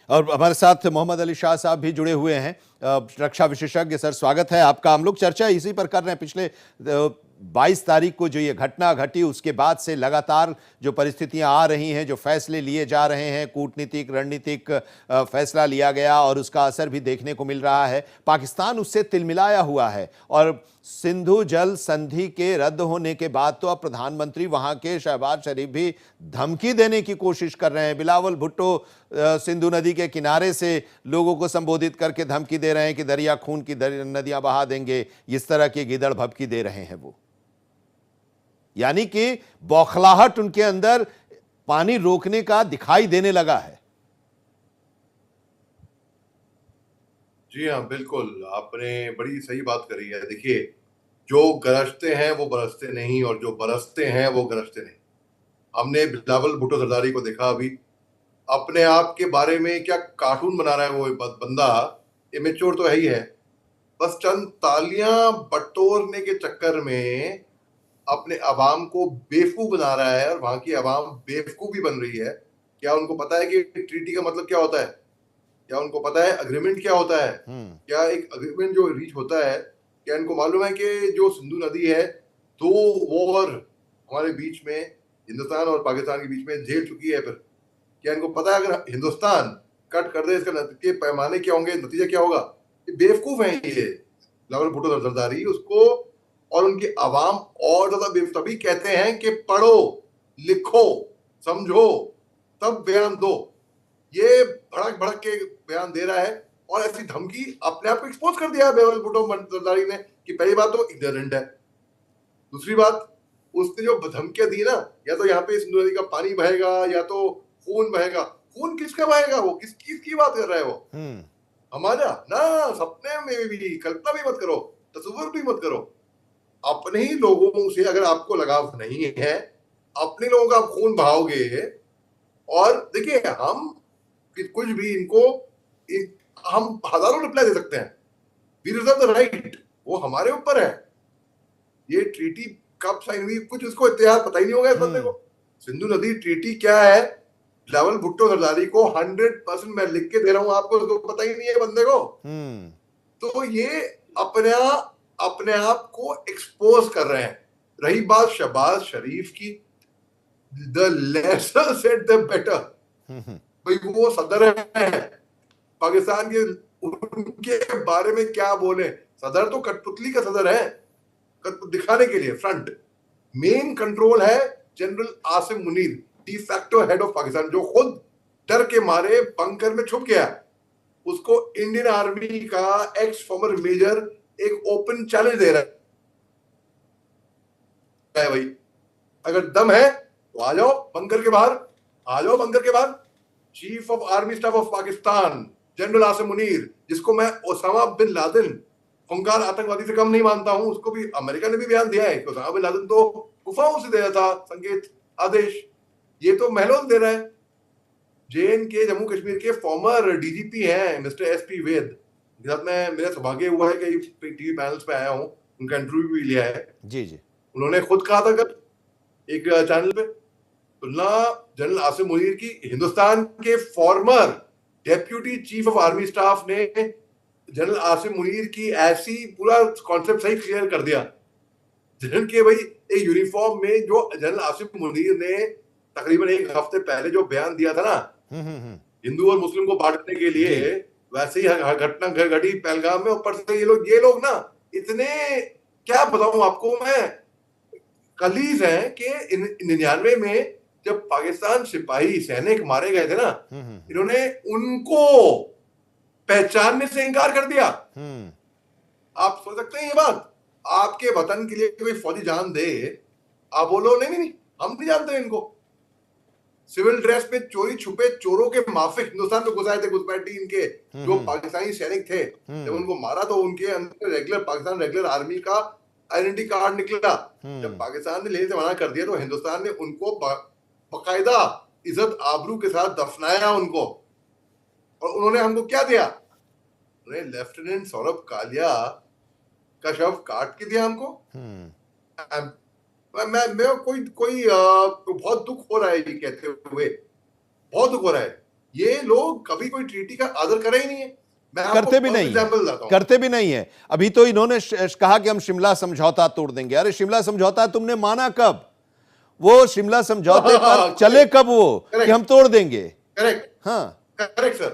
और हमारे साथ मोहम्मद अली शाह साहब भी जुड़े हुए हैं, रक्षा विशेषज्ञ। सर, स्वागत है आपका। हम लोग चर्चा इसी पर कर रहे हैं। पिछले 22 तारीख को जो ये घटना घटी, उसके बाद से लगातार जो परिस्थितियां आ रही हैं, जो फैसले लिए जा रहे हैं, कूटनीतिक रणनीतिक फैसला लिया गया और उसका असर भी देखने को मिल रहा है। पाकिस्तान उससे तिलमिलाया हुआ है और सिंधु जल संधि के रद्द होने के बाद तो अब प्रधानमंत्री वहां के शहबाज शरीफ भी धमकी देने की कोशिश कर रहे हैं। बिलावल भुट्टो सिंधु नदी के किनारे से लोगों को संबोधित करके धमकी दे रहे हैं कि दरिया खून की नदियां बहा देंगे। इस तरह की गिदड़ भभकी दे रहे हैं वो, यानी कि बौखलाहट उनके अंदर पानी रोकने का दिखाई देने लगा है। जी हाँ, बिल्कुल आपने बड़ी सही बात करी है। देखिए, जो गरजते हैं वो बरसते नहीं और जो बरसते हैं वो गरजते नहीं। हमने बिलावल भुट्टो जरदारी को देखा अभी, अपने आप के बारे में क्या कार्टून बना रहा है वो बंदा। इमेच्योर तो है ही है, बस चंद तालियां बटोरने के चक्कर में अपने अवाम को बेवकूफ बना रहा है और वहां की अवाम बेवकूफ भी बन रही है। क्या उनको पता है कि ट्रीटी का मतलब क्या होता है? क्या उनको पता है अग्रीमेंट क्या होता है? क्या एक अग्रीमेंट जो रीच होता है, क्या इनको मालूम है कि जो सिंधु नदी है, 2 वॉर हमारे बीच में, हिंदुस्तान और पाकिस्तान के बीच में झेल चुकी है। फिर क्या इनको पता है अगर हिंदुस्तान कट कर दे इसका नतीजे पैमाने क्या होंगे, नतीजा क्या होगा? ये बेवकूफ है ये बिलावल भुट्टो जरदारी। उसको और उनकी आवाम और ज्यादा बेवकूफ तभी कहते हैं कि पढ़ो, लिखो, समझो, तब बयान दो। ये भड़क भड़क के बयान दे रहा है और ऐसी धमकी अपने आप को एक्सपोज कर दिया है बिलावल भुट्टो जरदारी ने कि पहली बात तो इग्नोरेंट है, दूसरी बात उसने जो धमकियां दी ना, या तो यहाँ पे सिंधु नदी का पानी बहेगा या तो खून बहेगा। खून किसका बहेगा? वो किसकी बात कर रहा है वो? हमारा ना, सपने में भी कल्पना भी मत करो, तस्वीर भी मत करो। अपने ही लोगों से अगर आपको लगाव नहीं है, अपने लोगों का आप खून बहाओगे। और देखिए, हम कुछ भी इनको हम हजारों रिप्लाई दे सकते हैं, वी रिजर्व द राइट, वो हमारे ऊपर है। ये ट्रीटी कब साइन हुई, कुछ उसको इतिहास पता ही नहीं होगा इस बंदे को। सिंधु नदी ट्रीटी क्या है, बिलावल भुट्टो जरदारी को 100% मैं लिख के दे रहा हूं आपको, उसको पता ही नहीं है बंदे को। तो ये अपने आप को एक्सपोज कर रहे हैं। रही बात शहबाज शरीफ की, the lesser said the better. भाई वो सदर है पाकिस्तान के, उनके बारे में क्या बोले? सदर तो कठपुतली का सदर है, दिखाने के लिए फ्रंट। मेन कंट्रोल है general Asim Munir, de facto head of Pakistan, जो खुद डर के मारे बंकर में छुप गया। उसको इंडियन आर्मी का एक्स फॉर्मर मेजर एक ओपन चैलेंज दे रहा है, भाई अगर दम है तो आ जाओ बंकर के बाहर, आ जाओ बंकर के बाहर। Chief of army staff of Pakistan general Asim Munir, जिसको मैं ओसामा बिन लादेन खूंखार आतंकवादी से कम नहीं मानता हूं, उसको भी अमेरिका ने भी बयान दिया है कि ओसामा बिन लादेन तो गुफाओं से दिया था संकेत आदेश, ये तो महलों से दे रहा है। जेएन के जम्मू कश्मीर के फॉर्मर डीजीपी हैं मिस्टर एसपी वेद, जिनके साथ में मेरा सौभाग्य हुआ है कि टीवी पैनल्स पे आया हूं, उनका इंटरव्यू भी लिया है। जी जी। उन्होंने खुद कहा था कल एक चैनल पे, तुलना जनरल आसिम मुनीर की हिंदुस्तान के farmer deputy chief of army staff ने जनरल आसिम मुनीर की ऐसी पूरा कॉन्सेप्ट सही क्लियर कर दिया। जनरल के भाई एक यूनिफॉर्म में जो जनरल आसिम मुनीर ने तकरीबन एक हफ्ते पहले जो बयान दिया था ना, हिंदू और मुस्लिम को बांटने के लिए, वैसे ही घटना घटी पहलगाम में। ऊपर से ये लोग ना इतने, क्या बताऊं आपको मैं, कलीज हैं कि 99 में जब पाकिस्तान सिपाही सैनिक मारे गए थे ना, इन्होंने उनको पहचानने से इनकार कर दिया। आप सोच सकते हैं ये बात? आपके वतन के लिए कोई फौजी जान दे, आप बोलो नहीं नहीं हम नहीं जानते इनको। सिविल ड्रेस में चोरी छुपे चोरों के माफिक हिंदुस्तान में घुसाए थे घुसपैठी इनके, जो पाकिस्तानी सैनिक थे। जब उनको मारा तो उनके अंदर रेगुलर पाकिस्तान रेगुलर आर्मी का आइडेंटिटी कार्ड निकला। जब पाकिस्तान ने लेने से मना कर दिया तो हिंदुस्तान ने उनको बाकायदा इज्जत आबरू के साथ दफनाया उनको। और उन्होंने हमको क्या दिया? उन्हें लेफ्टिनेंट सौरभ कालिया का शव काट के दिया हमको। मैं कोई बहुत दुख हो रहा है ये कहते हुए, बहुत दुख हो रहा है। ये लोग कभी कोई ट्रीटी का आदर करे ही नहीं है। मैं आपको करते भी नहीं एग्जांपल बताता हूं। करते भी नहीं है। अभी तो इन्होंने कहा कि हम शिमला समझौता तोड़ देंगे। अरे शिमला समझौता तुमने माना कब? वो शिमला समझौते पर चले कब वो कि हम तोड़ देंगे? करेक्ट, हाँ करेक्ट सर,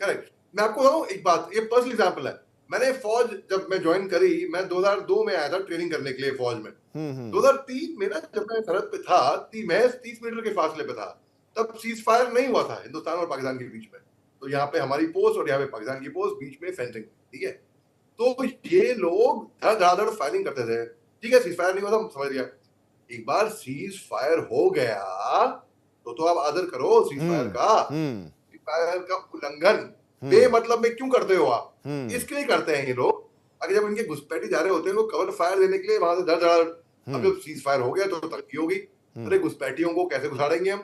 करेक्ट। मैं आपको बताऊं एक बात, ये पर्सनल एग्जांपल है। मैंने फौज जब मैं ज्वाइन करी, मैं 2002 में आया था ट्रेनिंग करने के लिए फौज में। 2003 में ना, जब मैं सरहद पे था, महज 30 मीटर के फासले पे था, तब सीज फायर नहीं हुआ था हिंदुस्तान और पाकिस्तान के बीच में। तो यहाँ पे हमारी पोस्ट और यहाँ पे पाकिस्तान की पोस्ट, बीच में फेंसिंग, ठीक है। तो ये लोग धड़ाधड़ फायरिंग करते थे। ठीक है, सीज फायर नहीं हुआ था, समझ लिया। एक बार सीज फायर हो गया तो आप आदर करो सीज फायर का। सीज फायर का उल्लंघन बेमतलब में क्यों करते हो आप? इसके लिए करते हैं ये लोग, अगर जब इनके घुसपैठी जा रहे होते हैं, वो कवर फायर देने के लिए वहां से धड़ अब जब सीज फायर हो गया तो तरक्की होगी। अरे घुसपैठियों को कैसे घुसाड़ेंगे हम?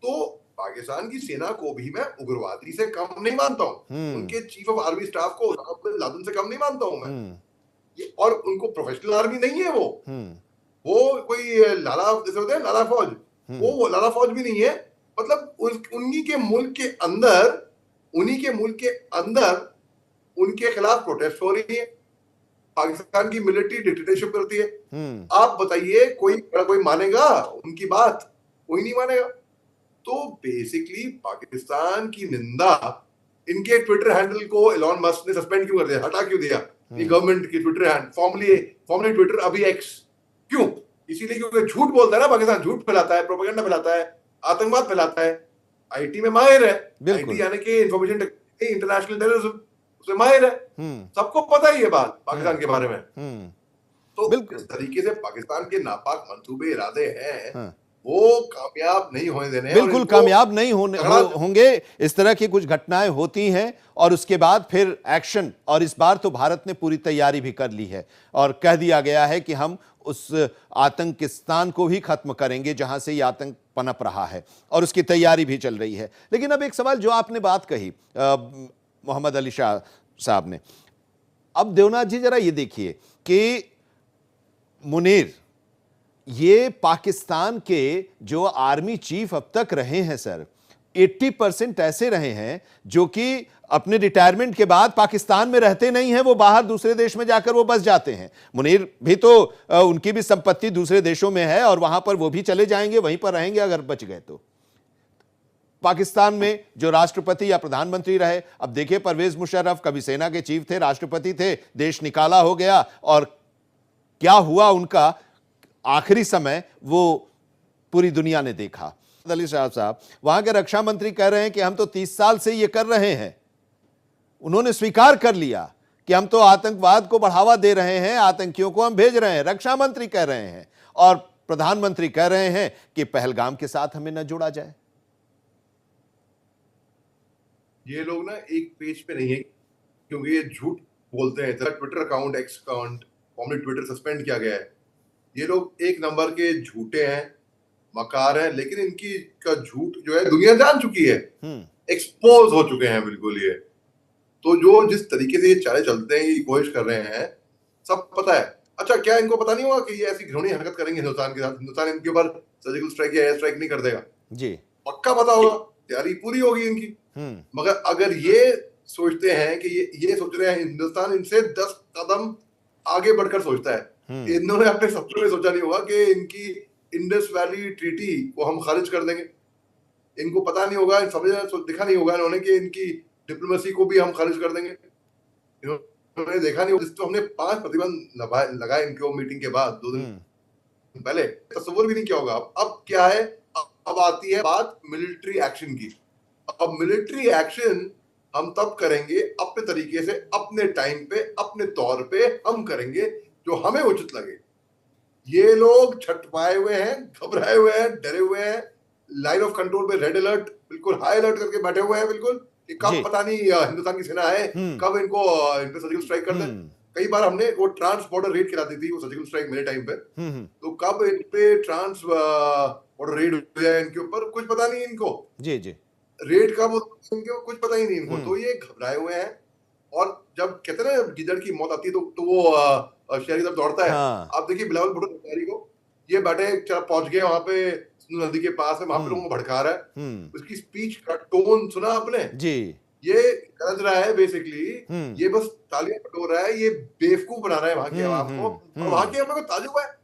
तो पाकिस्तान की सेना को भी मैं उग्रवादी से कम नहीं मानता हूँ, उनके चीफ ऑफ आर्मी स्टाफ को ओसामा बिन लादेन से कम नहीं मानता हूँ मैं। और उनको प्रोफेशनल आर्मी नहीं है वो कोई लाला जैसे होते हैं लाला फौज, वो लाला फौज भी नहीं है। मतलब उन्हीं के मुल्क के अंदर उनके खिलाफ प्रोटेस्ट हो रही है, पाकिस्तान की मिलिट्री डिक्टेटरशिप करती है। आप बताइए कोई मानेगा उनकी बात? कोई नहीं मानेगा। तो बेसिकली पाकिस्तान की निंदा, इनके ट्विटर हैंडल को एलॉन मस्क ने सस्पेंड क्यों कर दिया, हटा क्यों दिया? ये गवर्नमेंट की ट्विटर हैंडल, फॉर्मली ट्विटर अभी एक्स, क्यों? इसीलिए क्योंकि झूठ बोलता है ना पाकिस्तान, झूठ फैलाता है, प्रोपेगेंडा फैलाता है, आतंकवाद फैलाता है। आईटी में माहिर है, आईटी यानी कि इंफॉर्मेशन इंटरनेशनल टेररिज्म, उसमें माहिर है। सबको पता है ये बात पाकिस्तान के बारे में। तो इस तरीके से पाकिस्तान के नापाक मंसूबे इरादे हैं, वो कामयाब नहीं होने देने। बिल्कुल कामयाब नहीं होंगे। इस तरह की कुछ घटनाएं होती हैं और उसके बाद फिर एक्शन। और इस बार तो भारत ने पूरी तैयारी भी कर ली है और कह दिया गया है कि हम उस आतंकिस्तान को भी खत्म करेंगे जहां से ये आतंक पनप रहा है, और उसकी तैयारी भी चल रही है। लेकिन अब एक सवाल, जो आपने बात कही मोहम्मद अली शाह साहब ने, अब देवनाथ जी जरा ये देखिए कि मुनीर, ये पाकिस्तान के जो आर्मी चीफ अब तक रहे हैं सर, 80% ऐसे रहे हैं जो कि अपने रिटायरमेंट के बाद पाकिस्तान में रहते नहीं हैं, वो बाहर दूसरे देश में जाकर वो बस जाते हैं। मुनीर भी तो उनकी भी संपत्ति दूसरे देशों में है और वहां पर वो भी चले जाएंगे, वहीं पर रहेंगे अगर बच गए तो। पाकिस्तान में जो राष्ट्रपति या प्रधानमंत्री रहे, अब देखिए परवेज मुशर्रफ कभी सेना के चीफ थे, राष्ट्रपति थे, देश निकाला हो गया, और क्या हुआ उनका आखिरी समय वो पूरी दुनिया ने देखा। अली शाह साहब वहां के रक्षा मंत्री कह रहे हैं कि हम तो 30 साल से ये कर रहे हैं। उन्होंने स्वीकार कर लिया कि हम तो आतंकवाद को बढ़ावा दे रहे हैं, आतंकियों को हम भेज रहे हैं, रक्षा मंत्री कह रहे हैं, और प्रधानमंत्री कह रहे हैं कि पहलगाम के साथ हमें न जोड़ा जाए। ये लोग ना एक पेज पे नहीं है, क्योंकि ये झूठ बोलते हैं। Twitter account, x account, formally Twitter suspend किया गया है। ये लोग एक नंबर के झूठे हैं, मकार हैं, लेकिन इनकी का झूठ जो है दुनिया जान चुकी है, एक्सपोज हो चुके हैं बिल्कुल ये। तो जो जिस तरीके से ये चाले चलते हैं, ये कोशिश कर रहे हैं, सब पता है। अच्छा, क्या इनको पता नहीं होगा कि ये ऐसी घृणीय हरकत करेंगे हिंदुस्तान के साथ? हिंदुस्तान इनके ऊपर सर्जिकल स्ट्राइक या एयर स्ट्राइक नहीं कर देगा जी, पक्का पता होगा, तैयारी पूरी होगी इनकी। मगर अगर ये सोचते हैं कि ये सोच रहे हैं हिंदुस्तान इनसे 10 कदम आगे बढ़कर सोचता है, इन्होंने अपने सपने में सोचा नहीं होगा कि इनकी इंडस वैली ट्रीटी को हम खारिज कर देंगे। इनको पता नहीं होगा, दिखा नहीं होगा इन्होंने कि इनकी डिप्लोमेसी को भी हम खारिज कर देंगे। इन्होंने देखा नहीं होगा, जिस तो हमने 5 प्रतिबंध लगाए इनको मीटिंग के बाद 2 दिन पहले, तस्वीर भी नहीं किया होगा। अब क्या है, अब आती है बात मिलिट्री एक्शन की। अब मिलिट्री एक्शन हम तब करेंगे अपने तरीके से, अपने टाइम पे, अपने तौर पे हम करेंगे जो हमें उचित लगे। ये लोग छटपाए हुए हैं, घबराए हुए हैं, डरे हुए हैं, लाइन ऑफ कंट्रोल पे रेड अलर्ट, बिल्कुल हाई अलर्ट करके बैठे हुए हैं बिल्कुल, कि कब पता नहीं हिंदुस्तान की सेना है, कब इनको सर्जिकल स्ट्राइक कर दे। कई बार हमने वो ट्रांस बॉर्डर रेड करा दी थी, वो सर्जिकल स्ट्राइक मेरे टाइम पे, तो कब इन पे ट्रांस बॉर्डर रेड हो जाए इनके ऊपर, कुछ पता नहीं इनको। जी जी, रेड कब इनको कुछ पता ही नहीं इनको। तो ये घबराए हुए हैं, और जब कहते हैं ना गिदड़ की मौत आती है तो वो शहर की तरफ दौड़ता है। आप देखिए बिलावल भुट्टो को, ये बैठे पहुंच गए वहां पे सिंधु नदी के पास है, वहां पे लोगों को भड़का रहा है। हम्म। उसकी स्पीच का टोन सुना आपने? जी। ये गरज रहा है बेसिकली, ये बस तालियां बटोर रहा है, ये बेवकूफ बना रहा है वहां की आवाम को, और वहां की आवाम को ताल्लुक है,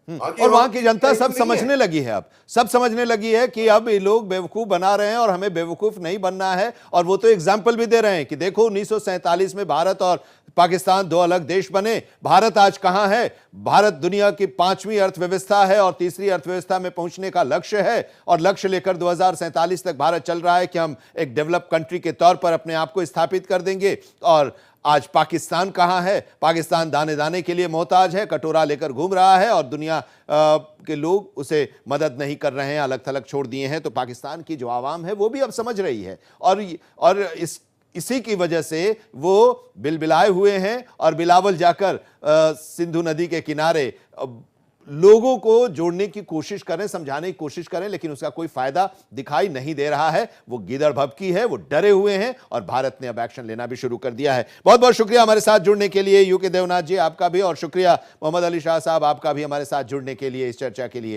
और वहां की जनता टेंशन सब नहीं समझने है। लगी है, अब सब समझने लगी है कि अब ये लोग बेवकूफ बना रहे हैं और हमें बेवकूफ नहीं बनना है। और वो तो एग्जाम्पल भी दे रहे हैं कि देखो 1947 में भारत और पाकिस्तान दो अलग देश बने, भारत आज कहां है? भारत दुनिया की 5वीं अर्थव्यवस्था है और तीसरी अर्थव्यवस्था में पहुंचने का लक्ष्य है, और लक्ष्य लेकर 2047 तक भारत चल रहा है कि हम एक डेवलप कंट्री के तौर पर अपने आप को स्थापित कर देंगे। और आज पाकिस्तान कहां है? पाकिस्तान दाने दाने के लिए मोहताज है, कटोरा लेकर घूम रहा है और दुनिया के लोग उसे मदद नहीं कर रहे हैं, अलग थलग छोड़ दिए हैं। तो पाकिस्तान की जो आवाम है वो भी अब समझ रही है, और इसी की वजह से वो बिलबिलाए हुए हैं। और बिलावल जाकर सिंधु नदी के किनारे लोगों को जोड़ने की कोशिश करें, समझाने की कोशिश करें, लेकिन उसका कोई फायदा दिखाई नहीं दे रहा है। वो गीदड़ भभकी है, वो डरे हुए हैं, और भारत ने अब एक्शन लेना भी शुरू कर दिया है। बहुत बहुत शुक्रिया हमारे साथ जुड़ने के लिए यूके देवनाथ जी, आपका भी, और शुक्रिया मोहम्मद अली शाह साहब, आपका भी हमारे साथ जुड़ने के लिए, इस चर्चा के लिए।